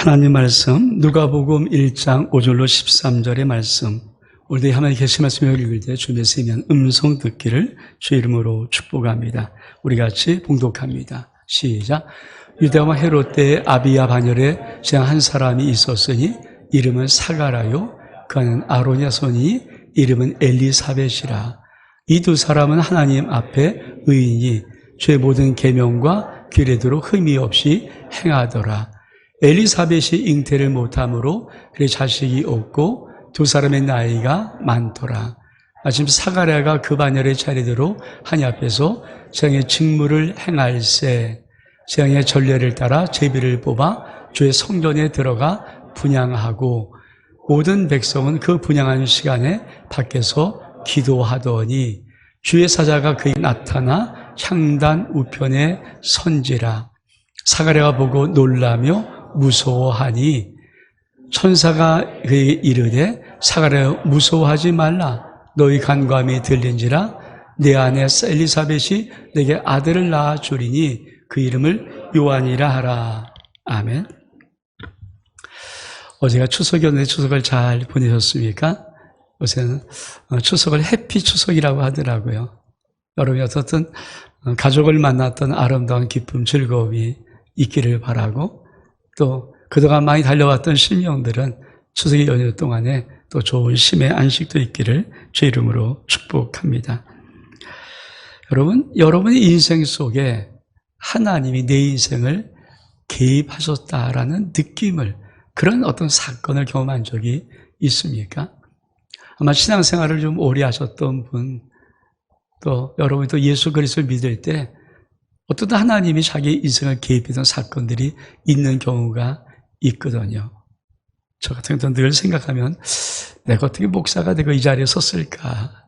하나님 말씀 누가복음 1장 5절로 13절의 말씀, 우리들이 하나님 계신 말씀을 읽을 때 주님의 세미한 음성 듣기를 주 이름으로 축복합니다. 우리 같이 봉독합니다. 시작. 유대와 헤롯 때에 아비야 반열에 제한 한 사람이 있었으니 이름은 사가라요, 그는 아론의 손이 이름은 엘리사벳이라. 이 두 사람은 하나님 앞에 의인이 죄 모든 계명과 규례대로 흠이 없이 행하더라. 엘리사벳이 잉태를 못함으로 그의 자식이 없고 두 사람의 나이가 많더라. 마침 사가랴가 그 반열의 차례대로 하나님 앞에서 재앙의 직무를 행할세, 재앙의 전례를 따라 제비를 뽑아 주의 성전에 들어가 분향하고 모든 백성은 그 분향하는 시간에 밖에서 기도하더니 주의 사자가 그에게 나타나 향단 우편에 선지라. 사가랴가 보고 놀라며 무서워하니 천사가 그에게 이르되 사가랴 무서워하지 말라. 너희 간구함이 들린지라. 내 아내 엘리사벳이 내게 아들을 낳아 주리니 그 이름을 요한이라 하라. 아멘. 어제가 추석이었는데 추석을 잘 보내셨습니까? 요새는 추석을 해피 추석이라고 하더라고요. 여러분이 어떻든 가족을 만났던 아름다운 기쁨, 즐거움이 있기를 바라고, 또 그동안 많이 달려왔던 심령들은 추석의 연휴 동안에 또 좋은 쉼의 안식도 있기를 주 이름으로 축복합니다. 여러분의 인생 속에 하나님이 내 인생을 개입하셨다라는 느낌을, 그런 어떤 사건을 경험한 적이 있습니까? 아마 신앙생활을 좀 오래 하셨던 분, 또 여러분이 또 예수 그리스도를 믿을 때 어떤 하나님이 자기 인생을 개입했던 사건들이 있는 경우가 있거든요. 저 같은 경우는 늘 생각하면 내가 어떻게 목사가 되고 이 자리에 섰을까?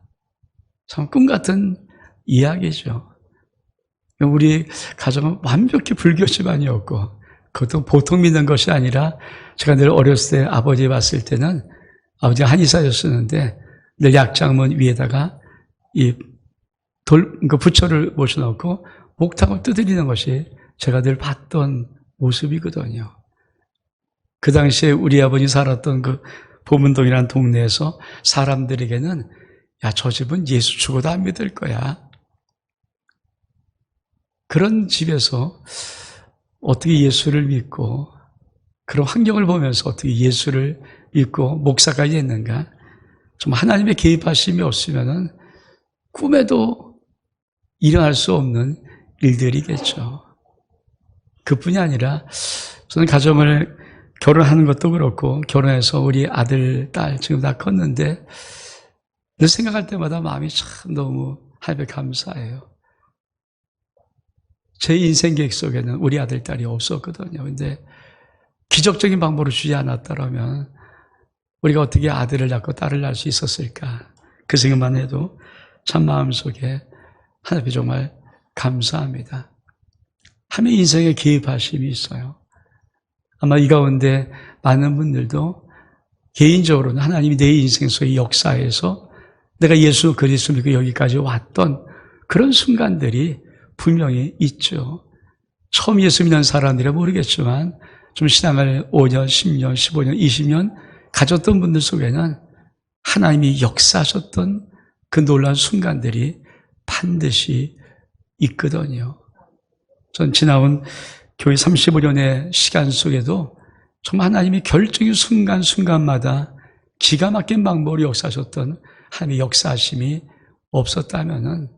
참 꿈같은 이야기죠. 우리 가정은 완벽히 불교 집안이었고, 그것도 보통 믿는 것이 아니라, 제가 늘 어렸을 때 아버지 봤을 때는 아버지가 한의사였었는데 늘 약장문 위에다가 그 부처를 모셔놓고 목탁을 두드리는 것이 제가 늘 봤던 모습이거든요. 그 당시에 우리 아버지 살았던 그 보문동이라는 동네에서 사람들에게는 야, 저 집은 예수 죽어도 안 믿을 거야. 그런 집에서 어떻게 예수를 믿고, 그런 환경을 보면서 어떻게 예수를 믿고 목사까지 했는가? 좀 하나님의 개입하심이 없으면은 꿈에도 일어날 수 없는 일들이겠죠. 그뿐이 아니라 저는 가정을 결혼하는 것도 그렇고, 결혼해서 우리 아들, 딸 지금 다 컸는데 늘 생각할 때마다 마음이 참 너무 하나님께 감사해요. 제 인생 계획 속에는 우리 아들, 딸이 없었거든요. 근데 기적적인 방법으로 주지 않았더라면 우리가 어떻게 아들을 낳고 딸을 낳을 수 있었을까? 그 생각만 해도 참 마음속에 하나님께 정말 감사합니다. 하나님의 인생에 개입하심이 있어요. 아마 이 가운데 많은 분들도 개인적으로는 하나님이 내 인생 속의 역사에서 내가 예수 그리스도 믿고 여기까지 왔던 그런 순간들이 분명히 있죠. 처음 예수 믿는 사람들은 모르겠지만 좀 신앙을 5년, 10년, 15년, 20년 가졌던 분들 속에는 하나님이 역사하셨던 그 놀라운 순간들이 반드시 있거든요. 전 지나온 교회 35년의 시간 속에도 정말 하나님이 결정의 순간순간마다 기가 막힌 방법으로 역사하셨던 하나님의 역사하심이 없었다면은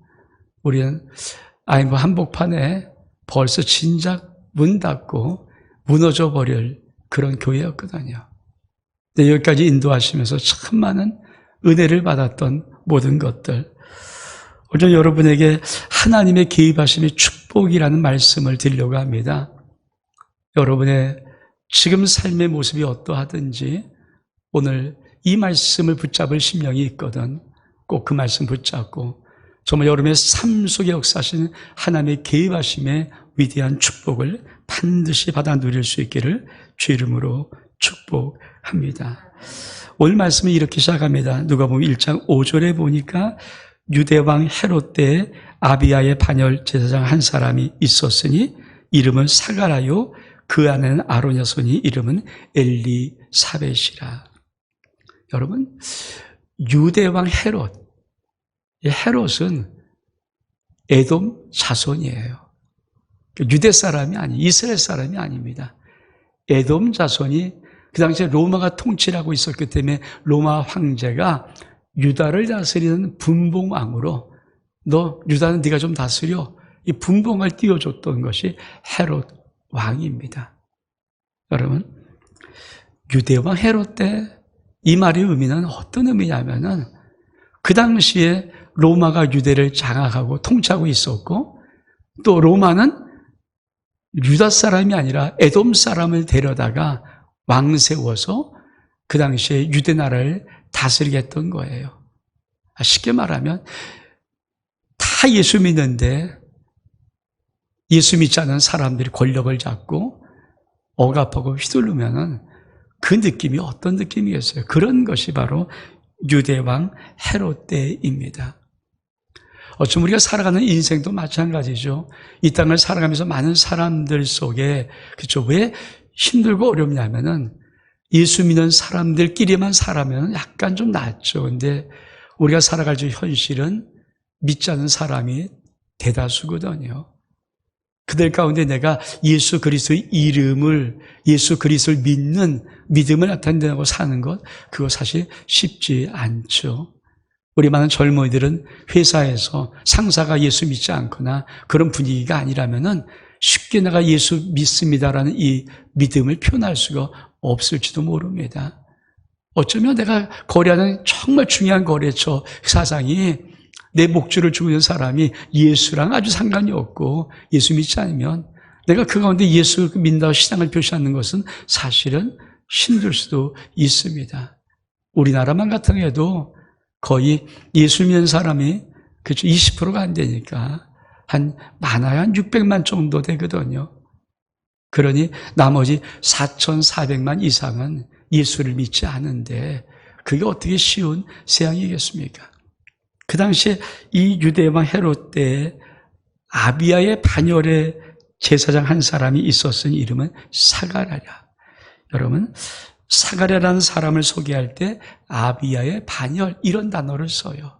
우리는 뭐 한복판에 벌써 진작 문 닫고 무너져 버릴 그런 교회였거든요. 근데 여기까지 인도하시면서 참 많은 은혜를 받았던 모든 것들, 오늘 여러분에게 하나님의 개입하심이 축복이라는 말씀을 드리려고 합니다. 여러분의 지금 삶의 모습이 어떠하든지 오늘 이 말씀을 붙잡을 심령이 있거든 꼭 그 말씀 붙잡고 정말 여러분의 삶 속에 역사하시는 하나님의 개입하심의 위대한 축복을 반드시 받아 누릴 수 있기를 주 이름으로 축복합니다. 오늘 말씀은 이렇게 시작합니다. 누가복음 1장 5절에 보니까 유대왕 헤롯 때에 아비야의 반열 제사장 한 사람이 있었으니 이름은 사가라요, 그 안에는 아론의 손이 이름은 엘리사벳이라. 여러분, 유대왕 헤롯, 이 헤롯은 에돔 자손이에요. 유대 사람이 이스라엘 사람이 아닙니다. 에돔 자손이 그 당시에 로마가 통치를 하고 있었기 때문에 로마 황제가 유다를 다스리는 분봉왕으로 너 유다는 네가 좀 다스려, 이 분봉을 띄워줬던 것이 헤롯 왕입니다. 여러분, 유대왕 헤롯 때 이 말의 의미는 어떤 의미냐면은 그 당시에 로마가 유대를 장악하고 통치하고 있었고, 또 로마는 유다 사람이 아니라 에돔 사람을 데려다가 왕 세워서 그 당시에 유대 나라를 다스리게 했던 거예요. 쉽게 말하면 다 예수 믿는데 예수 믿지 않은 사람들이 권력을 잡고 억압하고 휘두르면은 그 느낌이 어떤 느낌이겠어요? 그런 것이 바로 유대왕 헤롯 때입니다. 어쩌면 우리가 살아가는 인생도 마찬가지죠. 이 땅을 살아가면서 많은 사람들 속에, 그렇죠? 왜 힘들고 어렵냐면은 예수 믿는 사람들끼리만 살아면 약간 좀 낫죠. 근데 우리가 살아갈 현실은 믿지 않는 사람이 대다수거든요. 그들 가운데 내가 예수 그리스도의 이름을, 예수 그리스도를 믿는 믿음을 나타낸다고 사는 것, 그거 사실 쉽지 않죠. 우리 많은 젊은이들은 회사에서 상사가 예수 믿지 않거나 그런 분위기가 아니라면은 쉽게 내가 예수 믿습니다라는 이 믿음을 표현할 수가 없을지도 모릅니다. 어쩌면 내가 거래하는 정말 중요한 거래처 사장이 내 목줄을 주고 있는 사람이 예수랑 아주 상관이 없고 예수 믿지 않으면 내가 그 가운데 예수 믿는다고 시장을 표시하는 것은 사실은 힘들 수도 있습니다. 우리나라만 같은 경우에도 거의 예수 믿는 사람이 그렇죠, 20%가 안 되니까 많아야 한 600만 정도 되거든요. 그러니 나머지 4,400만 이상은 예수를 믿지 않은데 그게 어떻게 쉬운 세상이겠습니까? 그 당시에 이 유대왕 헤롯 때에 아비야의 반열에 제사장 한 사람이 있었으니 이름은 사가랴라. 여러분, 사가랴라는 사람을 소개할 때 아비야의 반열 이런 단어를 써요.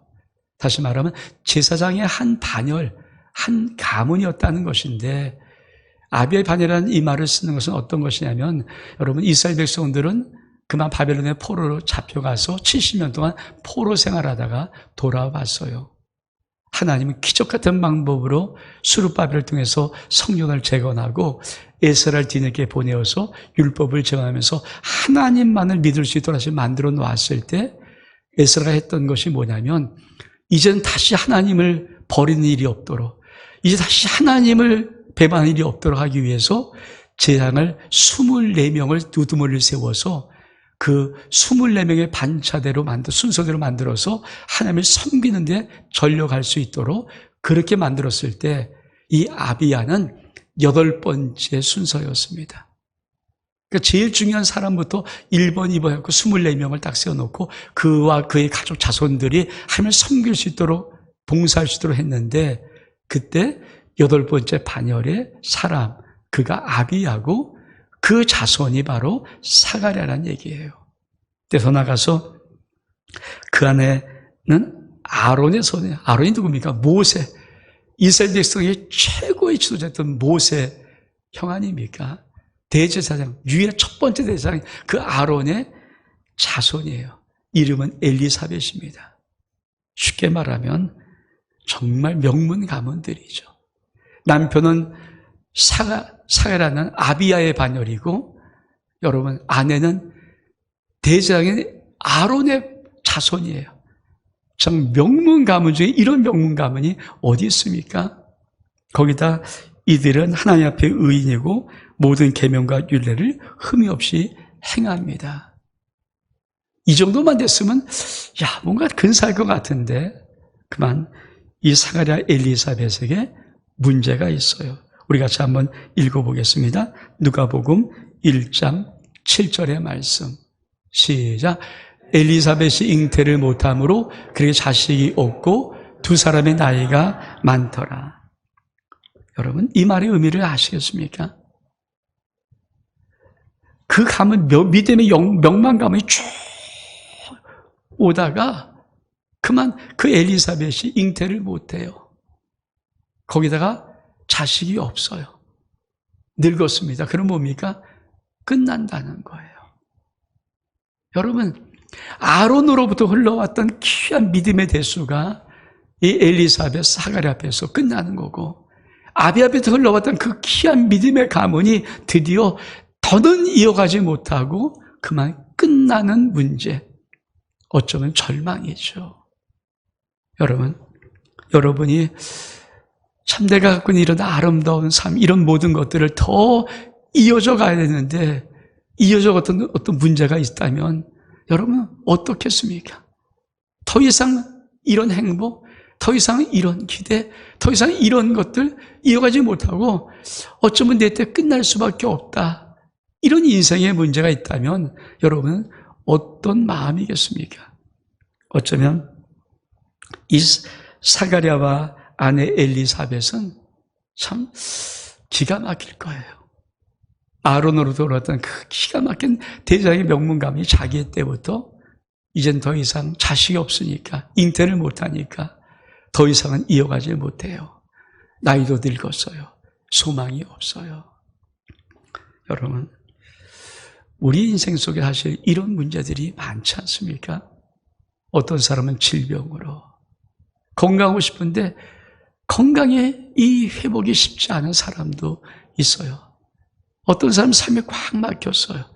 다시 말하면 제사장의 한 반열, 한 가문이었다는 것인데, 아비야의 반열이라는 이 말을 쓰는 것은 어떤 것이냐면, 여러분, 이스라엘 백성들은 그만 바벨론의 포로로 잡혀가서 70년 동안 포로 생활하다가 돌아왔어요. 하나님은 기적 같은 방법으로 수르바벨을 통해서 성령을 재건하고 에스라를 뒤늦게 보내어서 율법을 정하면서 하나님만을 믿을 수 있도록 다시 만들어 놓았을 때 에스라가 했던 것이 뭐냐면, 이제는 다시 하나님을 버리는 일이 없도록, 이제 다시 하나님을 배반하는 일이 없도록 하기 위해서 제사장을 24명을 두두머리를 세워서 그 24명의 반차대로 순서대로 만들어서 하나님을 섬기는 데 전력할 수 있도록 그렇게 만들었을 때 이 아비야는 8번째 순서였습니다. 그러니까 제일 중요한 사람부터 1번, 2번 해서 24명을 딱 세워놓고 그와 그의 가족 자손들이 하나님을 섬길 수 있도록 봉사할 수 있도록 했는데, 그때 8번째 반열의 사람, 그가 아비야고 그 자손이 바로 사가랴라는 얘기예요. 그래서 나가서 그 안에는 아론의 손에, 아론이 누굽니까? 모세. 이스라엘 백성의 최고의 지도자였던 모세 형 아닙니까? 대제사장, 유일한 첫 번째 대제사장, 그 아론의 자손이에요. 이름은 엘리사벳입니다. 쉽게 말하면 정말 명문 가문들이죠. 남편은 사가랴는 아비야의 반열이고, 여러분, 아내는 대제사장인 아론의 자손이에요. 참 명문 가문 중에 이런 명문 가문이 어디 있습니까? 거기다 이들은 하나님 앞에 의인이고 모든 계명과 율례를 흠이 없이 행합니다. 이 정도만 됐으면 뭔가 근사할 것 같은데, 그만 이 사가랴 엘리사벳에게 문제가 있어요. 우리 같이 한번 읽어보겠습니다. 누가복음 1장 7절의 말씀. 시작. 엘리사벳이 잉태를 못함으로 그에게 자식이 없고 두 사람의 나이가 많더라. 여러분, 이 말의 의미를 아시겠습니까? 그 감은 믿음의 명망감이 쭉 오다가 그만 그 엘리사벳이 잉태를 못해요. 거기다가 자식이 없어요. 늙었습니다. 그럼 뭡니까? 끝난다는 거예요. 여러분, 아론으로부터 흘러왔던 귀한 믿음의 대수가 이 엘리사벳 사가랴 앞에서 끝나는 거고, 아비아부터 흘러왔던 그 귀한 믿음의 가문이 드디어 더는 이어가지 못하고 그만 끝나는 문제, 어쩌면 절망이죠. 여러분이 참 내가 갖고 있는 이런 아름다운 삶, 이런 모든 것들을 더 이어져 가야 되는데, 이어져 어떤 문제가 있다면 여러분 어떻겠습니까? 더 이상 이런 행복, 더 이상 이런 기대, 더 이상 이런 것들 이어가지 못하고 어쩌면 내 때 끝날 수밖에 없다, 이런 인생의 문제가 있다면 여러분은 어떤 마음이겠습니까? 어쩌면 이 사가랴와 아내 엘리사벳은 참 기가 막힐 거예요. 아론으로 돌아왔던 그 기가 막힌 대장의 명문감이 자기 때부터 이젠 더 이상 자식이 없으니까, 잉태를 못하니까 더 이상은 이어가지 못해요. 나이도 늙었어요. 소망이 없어요. 여러분, 우리 인생 속에 사실 이런 문제들이 많지 않습니까? 어떤 사람은 질병으로 건강하고 싶은데 건강에 이 회복이 쉽지 않은 사람도 있어요. 어떤 사람은 삶에 꽉 막혔어요.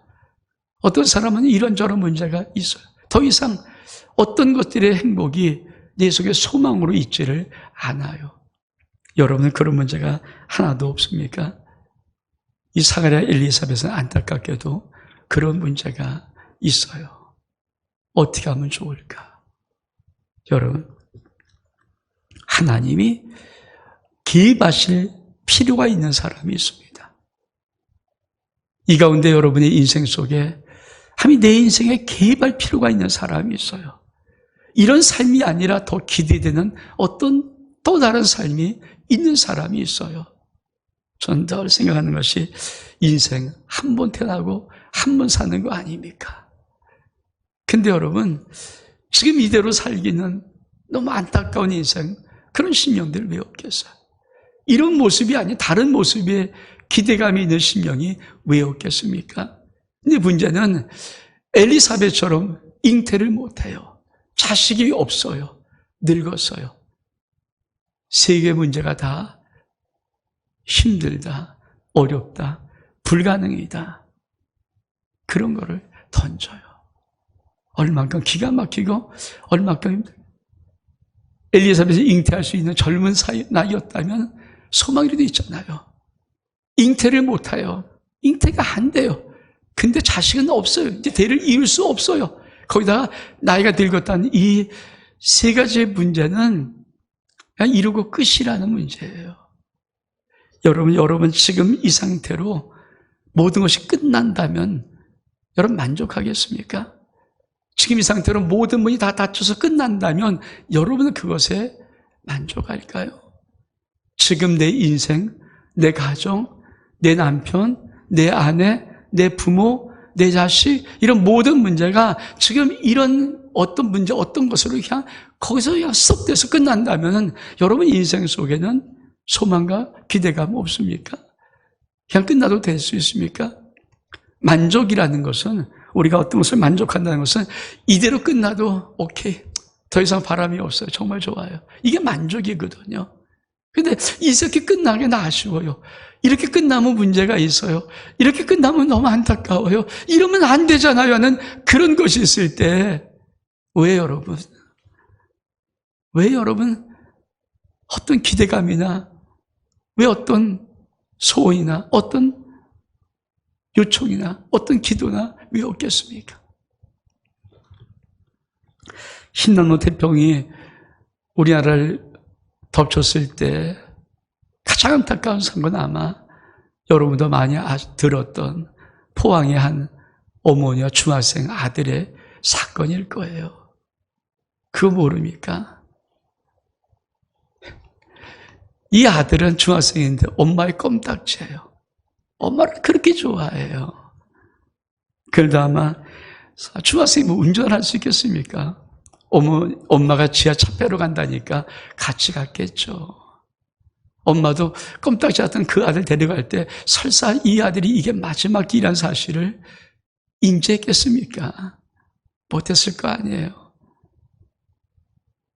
어떤 사람은 이런저런 문제가 있어요. 더 이상 어떤 것들의 행복이 내 속에 소망으로 있지를 않아요. 여러분은 그런 문제가 하나도 없습니까? 이 사가랴 엘리사벳은 안타깝게도 그런 문제가 있어요. 어떻게 하면 좋을까? 여러분, 하나님이 개입하실 필요가 있는 사람이 있습니다. 이 가운데 여러분의 인생 속에 하나님이 내 인생에 개입할 필요가 있는 사람이 있어요. 이런 삶이 아니라 더 기대되는 어떤 또 다른 삶이 있는 사람이 있어요. 저는 늘 생각하는 것이 인생 한 번 태어나고 한 번 사는 거 아닙니까? 근데 여러분, 지금 이대로 살기는 너무 안타까운 인생, 그런 심령들 왜 없겠어요? 이런 모습이 아닌 다른 모습의 기대감이 있는 심령이 왜 없겠습니까? 근데 문제는 엘리사벳처럼 잉태를 못해요. 자식이 없어요. 늙었어요. 세계 문제가 다 힘들다, 어렵다, 불가능이다, 그런 거를 던져요. 얼만큼 기가 막히고 얼만큼 힘들어요. 엘리사벳이 잉태할 수 있는 젊은 나이였다면 소망이라도 있잖아요. 잉태를 못해요. 잉태가 안 돼요. 근데 자식은 없어요. 이제 대를 이을 수 없어요. 거기다가 나이가 늙었다는 이 세 가지의 문제는 그냥 이루고 끝이라는 문제예요. 여러분 지금 이 상태로 모든 것이 끝난다면 여러분 만족하겠습니까? 지금 이 상태로 모든 문이 다 닫혀서 끝난다면 여러분은 그것에 만족할까요? 지금 내 인생, 내 가정, 내 남편, 내 아내, 내 부모, 내 자식, 이런 모든 문제가 지금 이런 어떤 문제, 어떤 것으로 그냥 거기서 그냥 스톱돼서 끝난다면 여러분 인생 속에는 소망과 기대감 없습니까? 그냥 끝나도 될 수 있습니까? 만족이라는 것은, 우리가 어떤 것을 만족한다는 것은 이대로 끝나도 오케이, 더 이상 바람이 없어요, 정말 좋아요, 이게 만족이거든요. 근데 이렇게 끝나긴 아쉬워요. 이렇게 끝나면 문제가 있어요. 이렇게 끝나면 너무 안타까워요. 이러면 안 되잖아요 하는 그런 것이 있을 때 왜 여러분 어떤 기대감이나 왜 어떤 소원이나 어떤 요청이나 어떤 기도나 왜 없겠습니까? 흰나무 태풍이 우리나라를 덮쳤을 때 가장 안타까운 사건, 아마 여러분도 많이 들었던 포항의 한 어머니와 중학생 아들의 사건일 거예요. 그거 모릅니까? 이 아들은 중학생인데 엄마의 껌딱지예요. 엄마를 그렇게 좋아해요. 그래도 아마 중학생이 운전을 할 수 있겠습니까? 엄마가 지하 차폐로 간다니까 같이 갔겠죠. 엄마도 껌딱지 않던 그 아들 데려갈 때 설사 이 아들이 이게 마지막 길이라는 사실을 인지했겠습니까? 못했을 거 아니에요.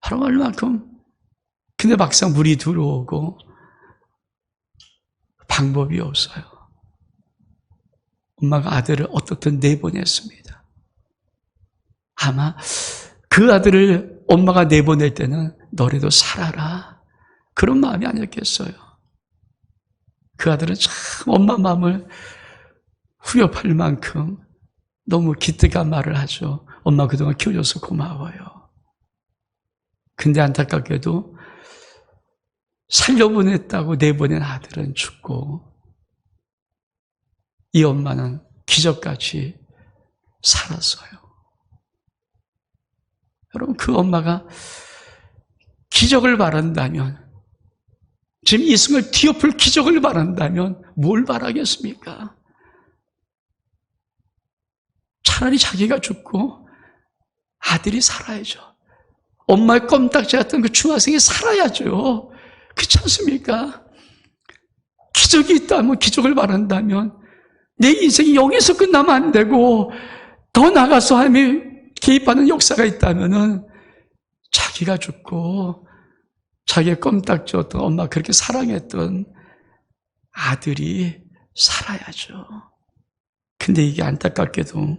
바로 얼만큼. 근데 막상 물이 들어오고 방법이 없어요. 엄마가 아들을 어떻든 내보냈습니다. 아마 그 아들을 엄마가 내보낼 때는 너라도 살아라, 그런 마음이 아니었겠어요. 그 아들은 참 엄마 마음을 후벼팔 만큼 너무 기특한 말을 하죠. 엄마 그동안 키워줘서 고마워요. 근데 안타깝게도 살려보냈다고 내보낸 아들은 죽고 이 엄마는 기적같이 살았어요. 여러분, 그 엄마가 기적을 바란다면, 지금 이 순간 뒤엎을 기적을 바란다면 뭘 바라겠습니까? 차라리 자기가 죽고 아들이 살아야죠. 엄마의 껌딱지 같은 그 중학생이 살아야죠. 그렇지 않습니까? 기적이 있다면, 기적을 바란다면 내 인생이 여기서 끝나면 안 되고 더 나가서 하나님이 개입하는 역사가 있다면은 자기가 죽고 자기의 껌딱지였던 엄마 그렇게 사랑했던 아들이 살아야죠. 근데 이게 안타깝게도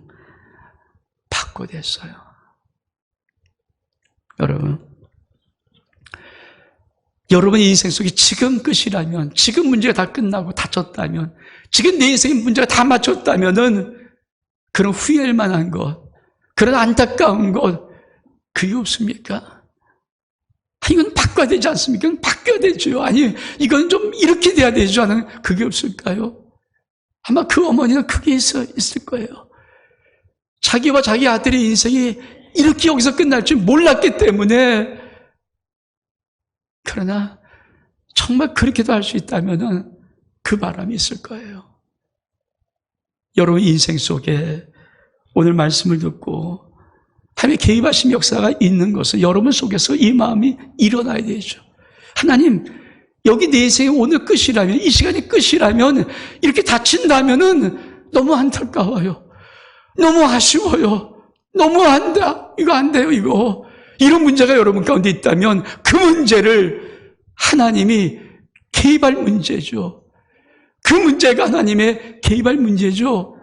바꿔됐어요. 여러분의 인생 속에 지금 끝이라면, 지금 문제가 다 끝나고 다쳤다면, 지금 내 인생의 문제가 다 맞췄다면은 그런 후회할 만한 것, 그런 안타까운 것, 그게 없습니까? 이건 바꿔야 되지 않습니까? 이건 바뀌어야 되죠. 아니, 이건 좀 이렇게 돼야 되죠 하는 그게 없을까요? 아마 그 어머니는 그게 있을 거예요. 자기와 자기 아들의 인생이 이렇게 여기서 끝날 줄 몰랐기 때문에. 그러나 정말 그렇게도 할 수 있다면 그 바람이 있을 거예요. 여러분 인생 속에 오늘 말씀을 듣고 하나님의 개입하신 역사가 있는 것은 여러분 속에서 이 마음이 일어나야 되죠. 하나님, 여기 내 인생이 오늘 끝이라면, 이 시간이 끝이라면, 이렇게 다친다면은 너무 안타까워요. 너무 아쉬워요. 너무 이거 안 돼요, 이거. 이런 문제가 여러분 가운데 있다면 그 문제를 하나님이 개입할 문제죠. 그 문제가 하나님의 개입할 문제죠.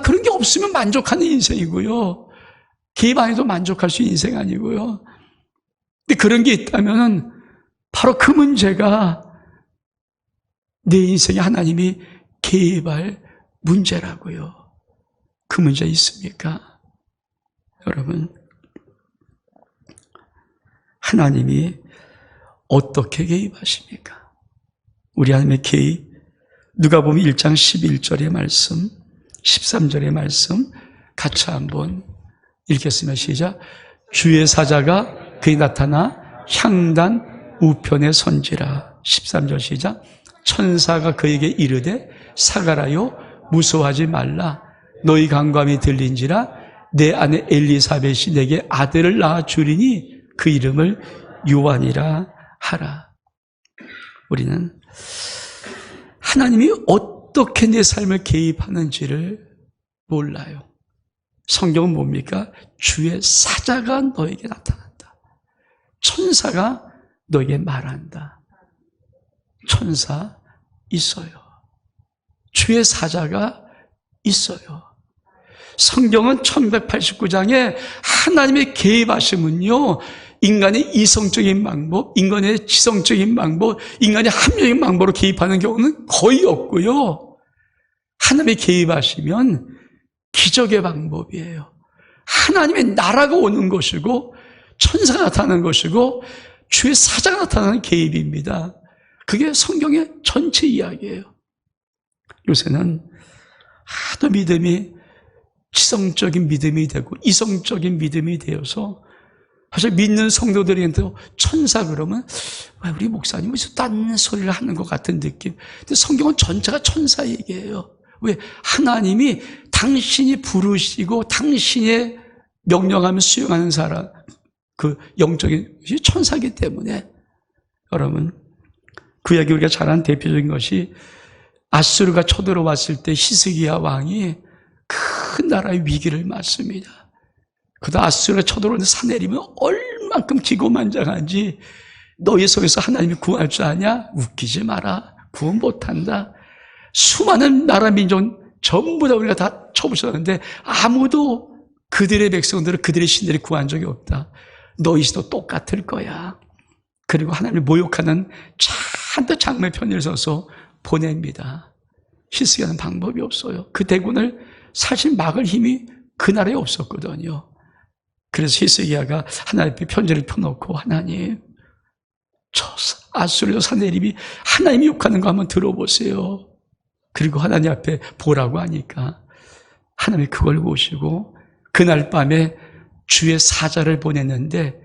그런 게 없으면 만족하는 인생이고요. 개입 안 해도 만족할 수 있는 인생 아니고요. 근데 그런 게 있다면 바로 그 문제가 내 인생에 하나님이 개입할 문제라고요. 그 문제 있습니까? 여러분, 하나님이 어떻게 개입하십니까? 우리 하나님의 개입, 누가복음 1장 11절의 말씀, 13절의 말씀 같이 한번 읽겠습니다. 시작. 주의 사자가 그에 나타나 향단 우편에 선지라. 13절 시작. 천사가 그에게 이르되 사가라요 무서워하지 말라. 너희 간구함이 들린지라. 내 아내 엘리사벳이 내게 아들을 낳아 주리니 그 이름을 요한이라 하라. 우리는 하나님이 어떻게 내 삶을 개입하는지를 몰라요. 성경은 뭡니까? 주의 사자가 너에게 나타난다. 천사가 너에게 말한다. 천사 있어요. 주의 사자가 있어요. 성경은 1189장에 하나님의 개입하심은요, 인간의 이성적인 방법, 인간의 지성적인 방법, 인간의 합리적인 방법으로 개입하는 경우는 거의 없고요. 하나님의 개입하시면 기적의 방법이에요. 하나님의 나라가 오는 것이고 천사가 나타나는 것이고 주의 사자가 나타나는 개입입니다. 그게 성경의 전체 이야기예요. 요새는 하도 믿음이 지성적인 믿음이 되고 이성적인 믿음이 되어서 사실 믿는 성도들한테 천사 그러면 왜 우리 목사님은 딴 소리를 하는 것 같은 느낌. 근데 성경은 전체가 천사 얘기예요. 왜? 하나님이 당신이 부르시고 당신의 명령하면 수용하는 사람, 그 영적인 천사이기 때문에 여러분, 그 이야기 우리가 잘 아는 대표적인 것이 아수르가 쳐들어왔을 때 히스기야 왕이 큰 나라의 위기를 맞습니다. 그러다 아수르가 쳐들어오는데 사내리면 얼만큼 기고만장한지 너희 속에서 하나님이 구할 줄 아냐? 웃기지 마라. 구원 못한다. 수많은 나라 민족 전부 다 우리가 다 쳐부셨는데 아무도 그들의 백성들을 그들의 신들이 구한 적이 없다. 너희 시도 똑같을 거야. 그리고 하나님을 모욕하는 잔뜩 장로의 편을 서서 보냅니다. 히스기야는 방법이 없어요. 그 대군을 사실 막을 힘이 그 나라에 없었거든요. 그래서 히스기야가 하나님 앞에 편지를 펴놓고 하나님, 저 아수르 사내립이 하나님이 욕하는 거 한번 들어보세요. 그리고 하나님 앞에 보라고 하니까 하나님이 그걸 보시고 그날 밤에 주의 사자를 보냈는데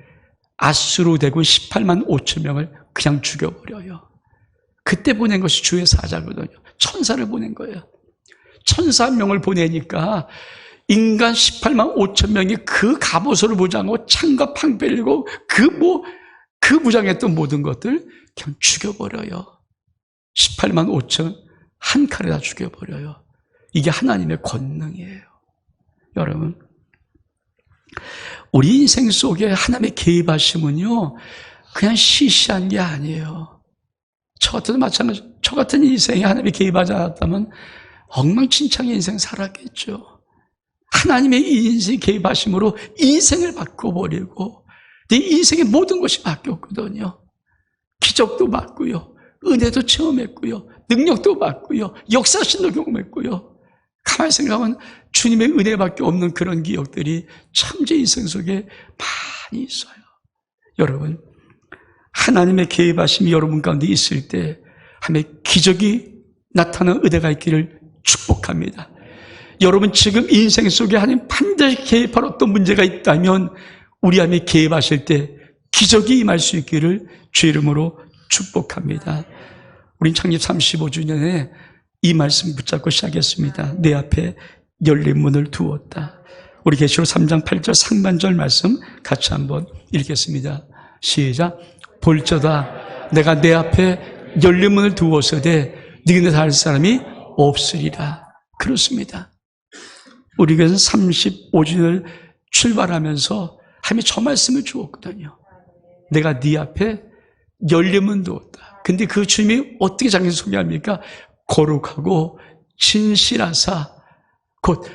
아수르 대군 18만 5천 명을 그냥 죽여버려요. 그때 보낸 것이 주의 사자거든요. 천사를 보낸 거예요. 천사 한 명을 보내니까 인간 18만 5천 명이 그 갑옷을 무장하고 창과 방패를 들고 그 무장했던 모든 것들 그냥 죽여버려요. 18만 5천 한 칼에 다 죽여버려요. 이게 하나님의 권능이에요. 여러분, 우리 인생 속에 하나님의 개입하심은요, 그냥 시시한 게 아니에요. 저 같은 마찬가지, 저 같은 인생에 하나님이 개입하지 않았다면 엉망진창의 인생 살았겠죠. 하나님의 이 인생 개입하심으로 인생을 바꿔버리고 내 인생의 모든 것이 바뀌었거든요. 기적도 받고요, 은혜도 체험했고요, 능력도 받고요, 역사신도 경험했고요. 가만히 생각하면 주님의 은혜밖에 없는 그런 기억들이 참 제 인생 속에 많이 있어요. 여러분, 하나님의 개입하심이 여러분 가운데 있을 때 하나님의 기적이 나타나는 은혜가 있기를 축복합니다. 여러분 지금 인생 속에 하나님 반드시 개입할 어떤 문제가 있다면 우리 하나님이 개입하실 때 기적이 임할 수 있기를 주의 이름으로 축복합니다. 우린 창립 35주년에 이 말씀 붙잡고 시작했습니다. 내 앞에 열린 문을 두었다. 우리 계시록 3장 8절 상반절 말씀 같이 한번 읽겠습니다. 시작. 볼저다 내가 내 앞에 열린 문을 두었으되 너희는 할 사람이 없으리라. 그렇습니다. 우리 교회는 35주년을 출발하면서 하나님이 저 말씀을 주었거든요. 내가 네 앞에 열린 문 두었다. 근데 그 주님이 어떻게 자기를 소개합니까? 거룩하고 진실하사 곧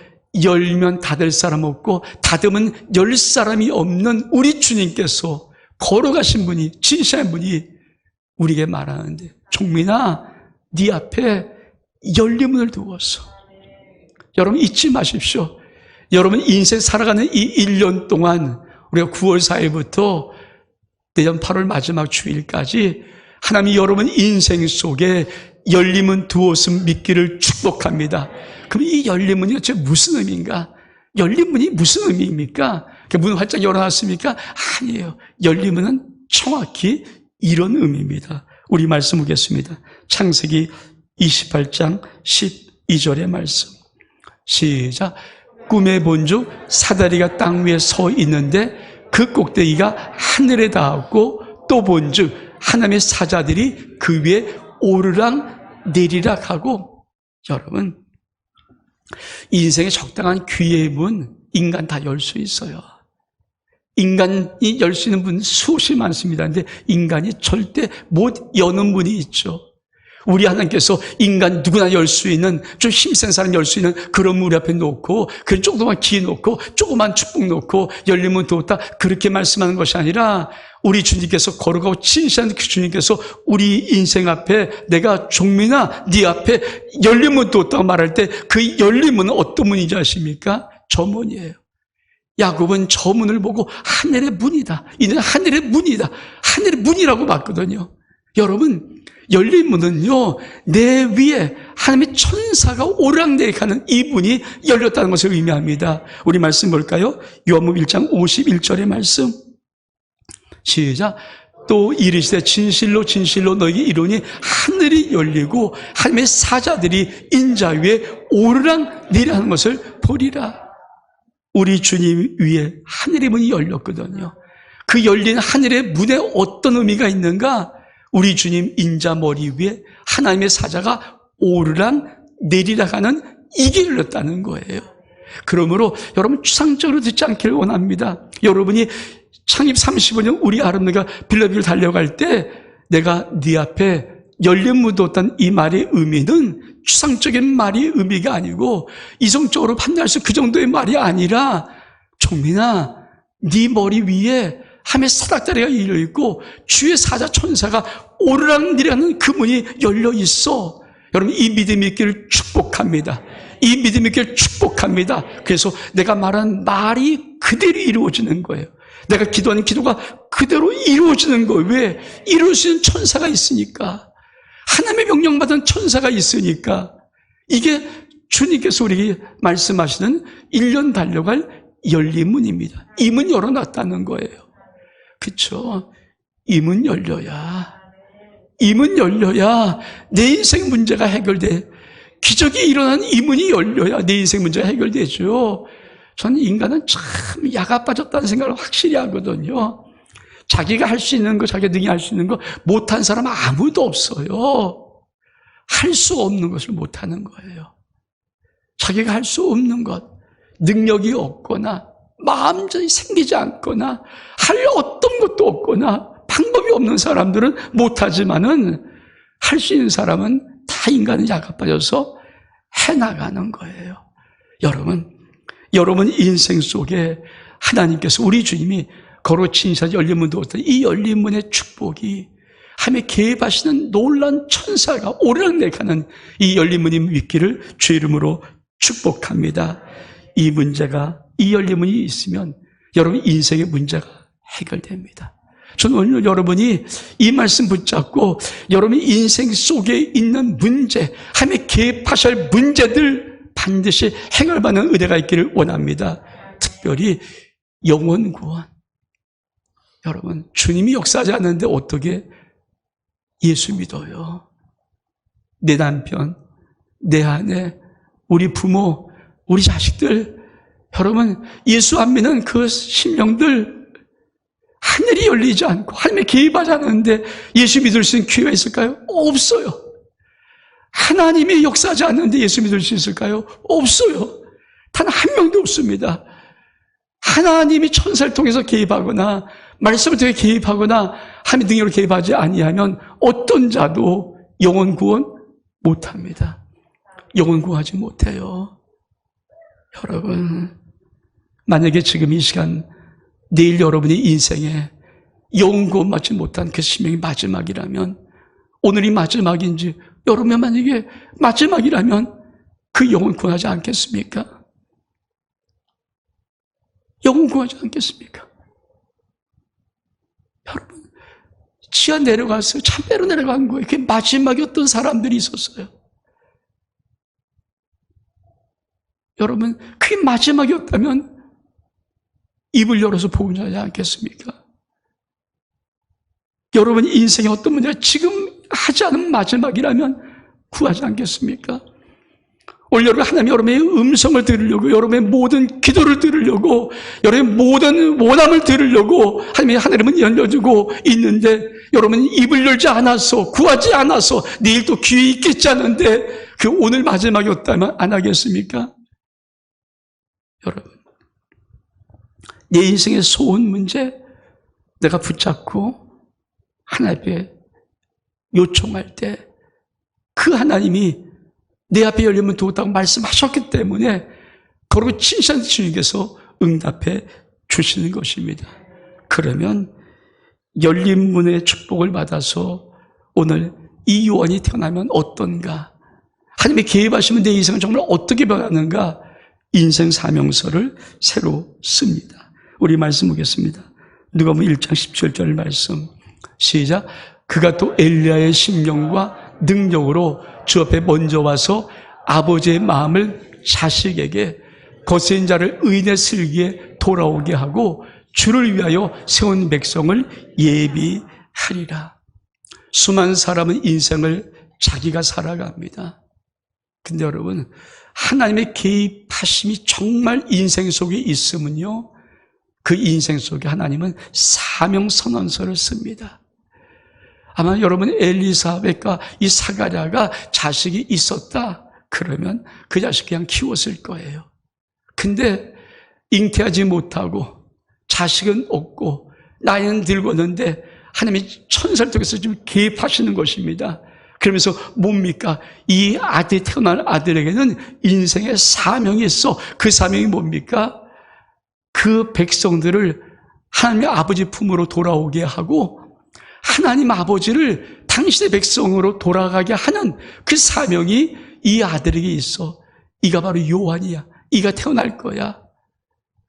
열면 닫을 사람 없고 닫으면 열 사람이 없는 우리 주님께서 거룩하신 분이 진실한 분이 우리에게 말하는데 종민아 네 앞에 열린 문을 두었어. 여러분 잊지 마십시오. 여러분 인생 살아가는 이 1년 동안 우리가 9월 4일부터 내년 8월 마지막 주일까지 하나님이 여러분 인생 속에 열림은 두었음 믿기를 축복합니다. 그럼 이 열림은이 도대체 무슨 의미인가? 열림문이 무슨 의미입니까? 문 활짝 열어놨습니까? 아니에요. 열림은 정확히 이런 의미입니다. 우리 말씀 보겠습니다. 창세기 28장 12절의 말씀. 시작. 꿈에 본즉 사다리가 땅 위에 서 있는데 그 꼭대기가 하늘에 닿았고 또 본즉 하나님의 사자들이 그 위에 오르락 내리락 하고. 여러분 인생의 적당한 기회의 문 인간 다 열 수 있어요. 인간이 열 수 있는 문 수없이 많습니다. 그런데 인간이 절대 못 여는 문이 있죠. 우리 하나님께서 인간 누구나 열 수 있는 좀 힘센 사람 열 수 있는 그런 문 우리 앞에 놓고 그 조그만 기회 놓고 조그만 축복 놓고 열린 문 두었다 그렇게 말씀하는 것이 아니라 우리 주님께서 거룩하고 진실한 그 주님께서 우리 인생 앞에 내가 종민아 네 앞에 열린 문 두었다고 말할 때 그 열린 문은 어떤 문인지 아십니까? 저 문이에요. 야곱은 저 문을 보고 하늘의 문이다. 이는 하늘의 문이다. 하늘의 문이라고 봤거든요. 여러분 열린 문은요 내 위에 하나님의 천사가 오락내락하는 이 문이 열렸다는 것을 의미합니다. 우리 말씀 볼까요? 요한복음 1장 51절의 말씀. 시작. 또 이르시되 진실로 진실로 너희에게 이르노니 하늘이 열리고 하나님의 사자들이 인자 위에 오르락내리락 하는 것을 보리라. 우리 주님 위에 하늘의 문이 열렸거든요. 그 열린 하늘의 문에 어떤 의미가 있는가? 우리 주님 인자 머리 위에 하나님의 사자가 오르락내리락 하는 이게 열렸다는 거예요. 그러므로 여러분 추상적으로 듣지 않기를 원합니다. 여러분이 창립 35년 우리 아름다가 빌라비를 달려갈 때 내가 네 앞에 열린 문을 뒀다는 이 말의 의미는 추상적인 말의 의미가 아니고 이성적으로 판단할 수 그 정도의 말이 아니라 종민아 네 머리 위에 하나님의 사닥다리가 열려있고 주의 사자 천사가 오르락내리락하는 그 문이 열려있어. 여러분 이 믿음이 있기를 축복합니다. 이 믿음이 있기를 축복합니다. 그래서 내가 말한 말이 그대로 이루어지는 거예요. 내가 기도하는 기도가 그대로 이루어지는 거예요. 왜? 이루어질 수 있는 천사가 있으니까. 하나님의 명령받은 천사가 있으니까. 이게 주님께서 우리에게 말씀하시는 1년 달려갈 열린 문입니다. 이 문 열어놨다는 거예요. 그렇죠? 이 문 열려야 내 인생 문제가 해결돼. 기적이 일어난 이 문이 열려야 내 인생 문제가 해결되죠. 저는 인간은 참 야가 빠졌다는 생각을 확실히 하거든요. 자기가 할 수 있는 거, 자기가 능히 할 수 있는 거 못한 사람 아무도 없어요. 할 수 없는 것을 못하는 거예요. 자기가 할 수 없는 것, 능력이 없거나 마음이 생기지 않거나 할 어떤 것도 없거나 방법이 없는 사람들은 못하지만은 할 수 있는 사람은 다 인간은 야가 빠져서 해나가는 거예요. 여러분 인생 속에 하나님께서 우리 주님이 거룩신 샷 열린 문도 없던 이 열린 문의 축복이 하나님의 개입하시는 놀란 천사가 오르락내리락하는 이 열린 문이 믿기를 주의 이름으로 축복합니다. 이 열린 문이 있으면 여러분 인생의 문제가 해결됩니다. 저는 오늘 여러분이 이 말씀 붙잡고 여러분의 인생 속에 있는 문제, 하나님의 개입하실 문제들 반드시 해결받는 은혜가 있기를 원합니다. 특별히 영혼 구원. 여러분 주님이 역사하지 않는데 어떻게 예수 믿어요? 내 남편, 내 아내, 우리 부모, 우리 자식들, 여러분 예수 안 믿는 그 심령들 하늘이 열리지 않고 하나님의 개입하지 않는데 예수 믿을 수 있는 기회가 있을까요? 없어요. 하나님이 역사하지 않는데 예수 믿을 수 있을까요? 없어요. 단 한 명도 없습니다. 하나님이 천사를 통해서 개입하거나 말씀을 통해 개입하거나 하나님의 능력으로 개입하지 아니하면 어떤 자도 영혼 구원 못합니다. 영혼 구하지 못해요. 여러분 만약에 지금 이 시간 내일 여러분의 인생에 영혼 구원 받지 못한 그 sinh 마지막이라면 오늘이 마지막인지 여러분이 만약에 마지막이라면 그 영혼 구원하지 않겠습니까? 영혼 구원하지 않겠습니까? 여러분 지하 내려가서 참배로 내려간 거예요. 그게 마지막이었던 사람들이 있었어요. 여러분 그게 마지막이었다면 입을 열어서 복음 전하지 않겠습니까? 여러분이 인생에 어떤 문제가 지금 하지 않은 마지막이라면 구하지 않겠습니까? 오늘 여러분 하나님이 여러분의 음성을 들으려고 여러분의 모든 기도를 들으려고 여러분의 모든 원함을 들으려고 하나님의 하늘은 열려주고 있는데 여러분이 입을 열지 않아서 구하지 않아서 내일 또 기회 있겠지 않은데 그 오늘 마지막이었다면 안 하겠습니까? 여러분 내 인생의 소원 문제 내가 붙잡고 하나님 앞에 요청할 때 그 하나님이 내 앞에 열리면 두었다고 말씀하셨기 때문에 그리고 진실한 주님께서 응답해 주시는 것입니다. 그러면 열린 문의 축복을 받아서 오늘 이 요한이 태어나면 어떤가? 하나님의 개입하시면 내 인생은 정말 어떻게 변하는가? 인생 사명서를 새로 씁니다. 우리 말씀 보겠습니다. 누가복음 1장 17절 말씀 시작. 그가 또 엘리야의 심령과 능력으로 주 앞에 먼저 와서 아버지의 마음을 자식에게 거스린 자를 의인의 슬기에 돌아오게 하고 주를 위하여 세운 백성을 예비하시리라. 하리라. 수많은 사람은 인생을 자기가 살아갑니다. 근데 여러분, 하나님의 개입하심이 정말 인생 속에 있으면요, 그 인생 속에 하나님은 사명선언서를 씁니다. 아마 여러분 엘리사벳과 이 사가랴가 자식이 있었다 그러면 그 자식 그냥 키웠을 거예요. 근데 잉태하지 못하고 자식은 없고 나이는 들었는데 하나님이 천사를 통해서 지금 개입하시는 것입니다. 그러면서 뭡니까? 이 아들이 태어날 아들에게는 인생의 사명이 있어. 그 사명이 뭡니까? 그 백성들을 하나님의 아버지 품으로 돌아오게 하고 하나님 아버지를 당신의 백성으로 돌아가게 하는 그 사명이 이 아들에게 있어. 이가 바로 요한이야. 이가 태어날 거야.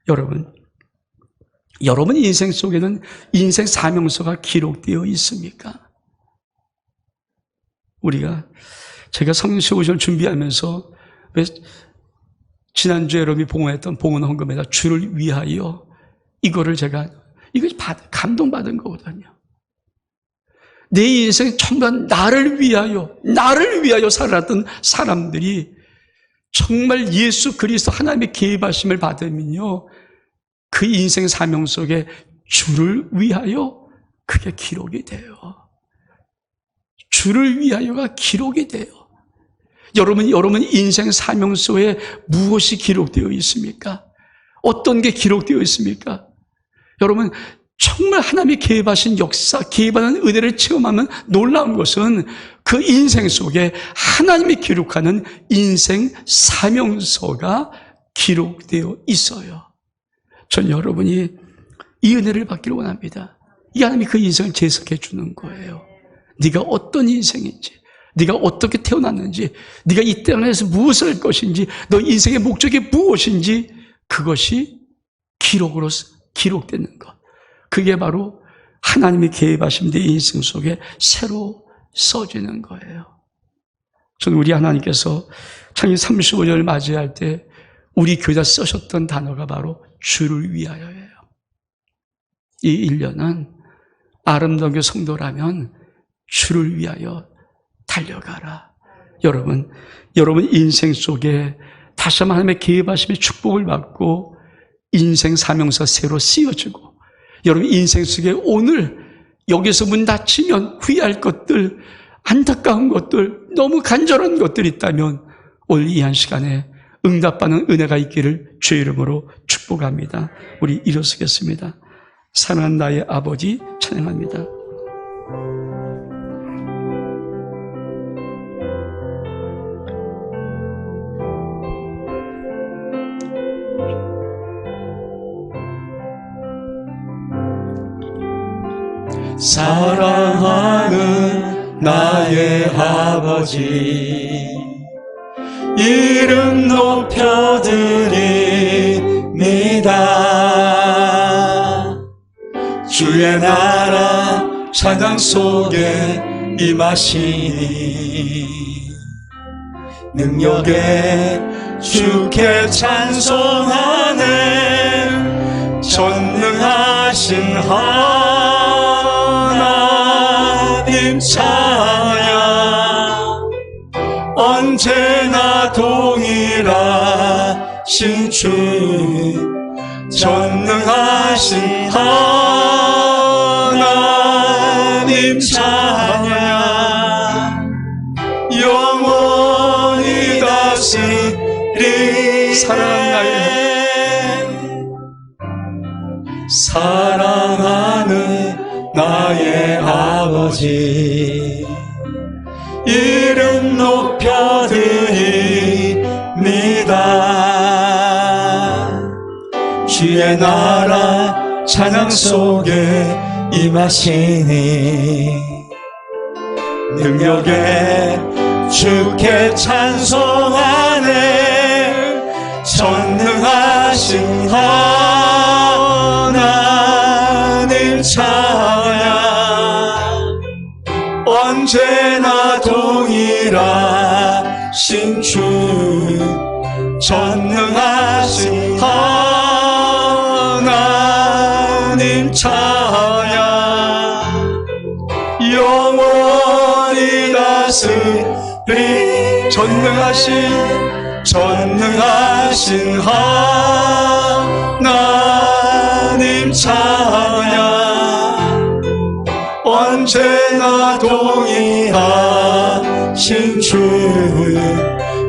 여러분 인생 속에는 인생 사명서가 기록되어 있습니까? 제가 성령시오션을 준비하면서 지난주에 여러분이 봉헌했던 봉헌 헌금에다 주를 위하여 이거 감동받은 거거든요. 내 인생 전부 나를 위하여 살았던 사람들이 정말 예수 그리스도 하나님의 개입하심을 받으면요, 그 인생 사명 속에 주를 위하여 그게 기록이 돼요. 주를 위하여가 기록이 돼요. 여러분 인생 사명서에 무엇이 기록되어 있습니까? 어떤 게 기록되어 있습니까? 여러분 정말 하나님이 개입하신 역사, 개입하는 은혜를 체험하면 놀라운 것은 그 인생 속에 하나님이 기록하는 인생 사명서가 기록되어 있어요. 전 여러분이 이 은혜를 받기를 원합니다. 이 하나님이 그 인생을 재석해 주는 거예요. 네가 어떤 인생인지, 네가 어떻게 태어났는지, 네가 이 땅에서 무엇을 할 것인지, 너 인생의 목적이 무엇인지 그것이 기록으로 기록되는 것. 그게 바로 하나님이 개입하신 내 인생 속에 새로 써지는 거예요. 저는 우리 하나님께서 창립 35년을 맞이할 때 우리 교회에 쓰셨던 단어가 바로 주를 위하여예요. 이 1년은 아름다운 교회 성도라면 주를 위하여 달려가라. 여러분 인생 속에 다시 한번 하나님의 개입하심의 축복을 받고 인생 사명서 새로 쓰여지고, 여러분 인생 속에 오늘 여기서 문 닫히면 후회할 것들, 안타까운 것들, 너무 간절한 것들이 있다면 오늘 이 한 시간에 응답받는 은혜가 있기를 주의 이름으로 축복합니다. 우리 일어서겠습니다. 사랑하는 나의 아버지 찬양합니다. 사랑하는 나의 아버지, 이름 높여드립니다. 주의 나라 찬양 속에 임하시니 능력에 주께 찬송하네. 전능하신 하나님 찬양, 언제나 동일하신 주, 전능하신 하나님 찬양, 영원히 다스리. 사랑하는 나의 아버지, 이름 높여드립니다. 주의 나라 찬양 속에 임하시니 능력에 주께 찬송하네. 전능하신 하나님 찬양, 언제나 동일하신 주, 전능하신 하나님 찬양, 전능하신 하나님 찬양 언제나 동의하신 주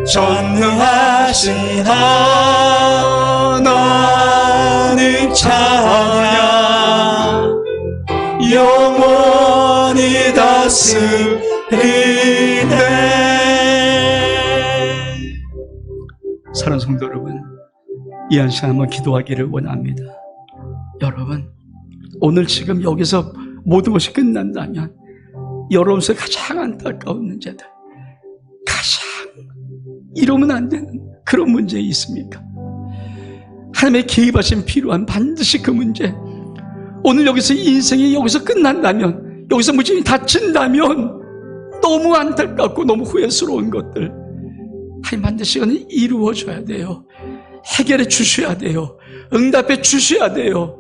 전능하신 하나님 찬양 영원히 다스리네. 사랑하는 성도 여러분, 이 한 시간 한번 기도하기를 원합니다. 여러분, 오늘 지금 여기서 모든 것이 끝난다면 여러분의 가장 안타까운 문제들, 가장 이러면 안 되는 그런 문제 있습니까? 하나님의 개입하심 필요한 반드시 그 문제, 오늘 여기서 인생이 여기서 끝난다면, 여기서 무진히 다친다면 너무 안타깝고 너무 후회스러운 것들 하나님 반드시 이거는 이루어줘야 돼요. 해결해 주셔야 돼요. 응답해 주셔야 돼요.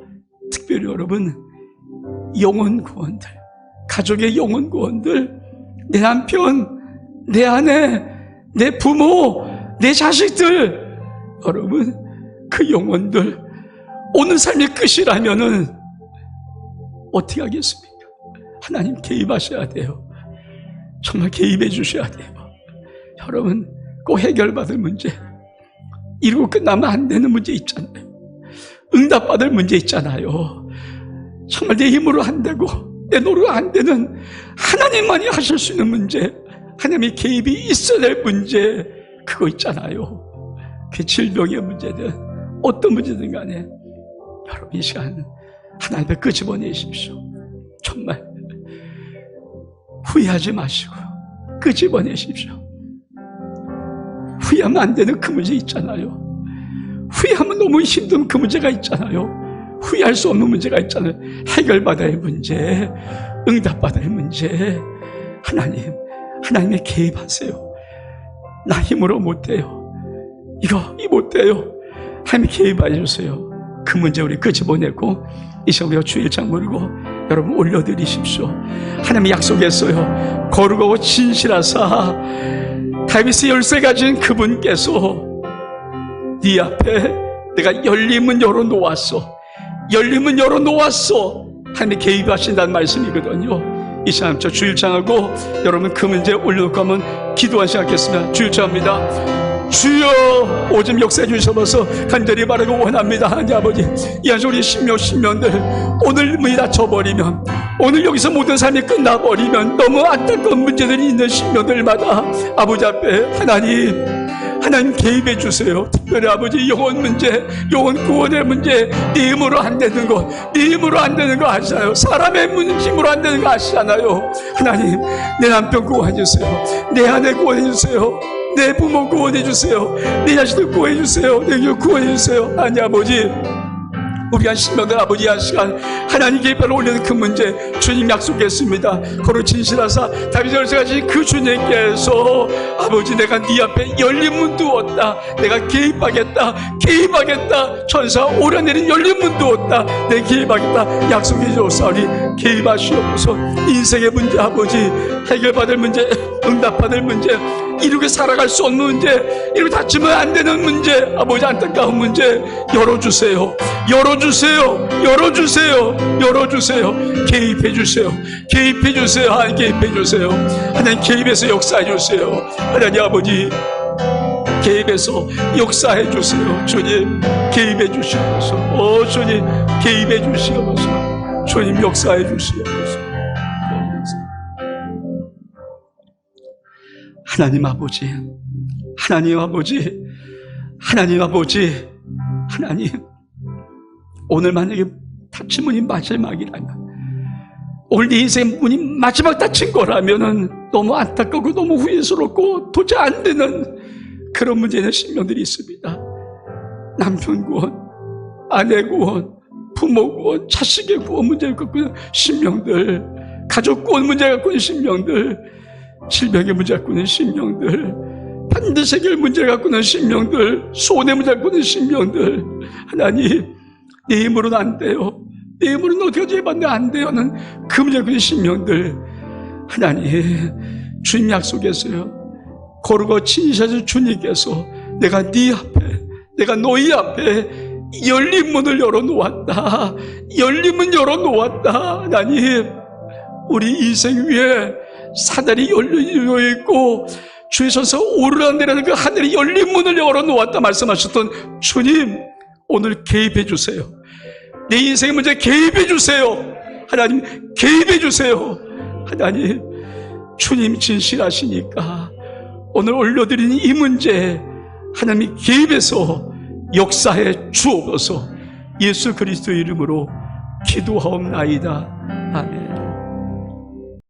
특별히 여러분, 영혼 구원들, 가족의 영혼 구원들, 내 남편, 내 아내, 내 부모, 내 자식들, 여러분 그 영혼들 오늘 삶의 끝이라면은 어떻게 하겠습니까? 하나님 개입하셔야 돼요. 정말 개입해 주셔야 돼요. 여러분, 꼭 해결받을 문제, 이루고 끝나면 안 되는 문제 있잖아요. 응답받을 문제 있잖아요. 정말 내 힘으로 안 되고 내 노력으로 안 되는, 하나님만이 하실 수 있는 문제, 하나님의 개입이 있어야 될 문제, 그거 있잖아요. 그 질병의 문제든 어떤 문제든 간에 여러분 이 시간 하나님 앞에 끄집어내십시오. 정말 후회하지 마시고 끄집어내십시오. 후회하면 안 되는 그 문제 있잖아요. 후회하면 너무 힘든 그 문제가 있잖아요. 후회할 수 없는 문제가 있잖아요. 해결받아야 할 문제, 응답받아야 할 문제. 하나님의 개입하세요. 나 힘으로 못돼요. 이거 못돼요. 하나님 개입해 주세요. 그 문제 우리 끄집어내고 이 시간 우리가 주일장 물고 여러분 올려드리십시오. 하나님이 약속했어요. 거룩하고 진실하사 다윗의 열쇠 가진 그분께서 네 앞에 내가 열린 문 열어놓았어. 열린 문 열어놓았어. 하나님이 개입하신다는 말씀이거든요. 이 시간 저 주일장하고 여러분 그 문제 올려놓고 한번 기도한 시작하겠습니다. 주일장합니다. 주여 오줌 역사해 주셔서 간절히 바라고 원합니다. 하나님 아버지, 이 한 우리 신명들 오늘 문이 닫혀버리면, 오늘 여기서 모든 삶이 끝나버리면 너무 안타까운 문제들이 있는 신명들마다 아버지 앞에 하나님 개입해 주세요. 특별히 아버지 영혼 문제, 영혼 구원의 문제, 네 힘으로 안 되는 것, 네 힘으로 안 되는 거 아시잖아요. 사람의 힘으로 안 되는 거 아시잖아요. 하나님, 내 남편 구원해 주세요. 내 아내 구원해 주세요. 내 부모 구원해 주세요. 내 자식들 구원해 주세요. 내 교육 구원해 주세요. 하나님 아버지, 우리 한 신명들 아버지 한 시간 하나님 개입하러 올리는 그 문제 주님 약속했습니다. 거룩 진실하사 다윗의 열쇠 가진 그 주님께서 아버지 내가 네 앞에 열린 문 두었다. 내가 개입하겠다. 천사 오려내린 열린 문 두었다. 내 개입하겠다. 약속해 주옵사오니 개입하시옵소서. 인생의 문제 아버지, 해결받을 문제, 응답받을 문제, 이렇게 살아갈 수 없는 문제, 이렇게 다치면 안 되는 문제, 아버지 안타까운 문제 열어주세요. 개입해 주세요. 하나님 개입해 주세요. 하나님 개입해서 역사해 주세요. 하나님 아버지 개입해서 역사해 주세요. 주님 개입해 주시옵소서. 주님 개입해 주시옵소서. 주님 역사해 주시옵소서. 하나님 아버지, 오늘 만약에 닫힌 문이 마지막이라면, 오늘 네 인생의 문이 마지막 닫힌 거라면은 너무 안타깝고 너무 후회스럽고 도저히 안 되는 그런 문제는 신명들이 있습니다. 남편 구원, 아내 구원, 부모 구원, 자식의 구원 문제를 갖고 있는 신명들, 가족 구원 문제 갖고 있는 신명들, 질병의 문제 갖고 있는 신명들, 반드시 해결 문제 갖고 있는 신명들, 소원의 문제 갖고 있는 신명들, 하나님 내 힘으로는 안 돼요. 내 힘으로는 어떻게 해봤는데 안 돼요는 그 문제 갖고 있는 신명들, 하나님 주님 약속했어요. 거룩하고 친신하신 주님께서 내가 네 앞에, 내가 너희 앞에 열린 문을 열어놓았다. 열린 문 열어놓았다. 하나님, 우리 인생 위에 사다리 열려있고 주의 손에서 오르락내리는 그 하늘이 열린 문을 열어놓았다 말씀하셨던 주님, 오늘 개입해 주세요. 내 인생의 문제에 개입해 주세요. 하나님, 개입해 주세요. 하나님, 주님 진실하시니까 오늘 올려드린 이 문제에 하나님이 개입해서 역사해 주옵소서. 예수 그리스도 이름으로 기도하옵나이다.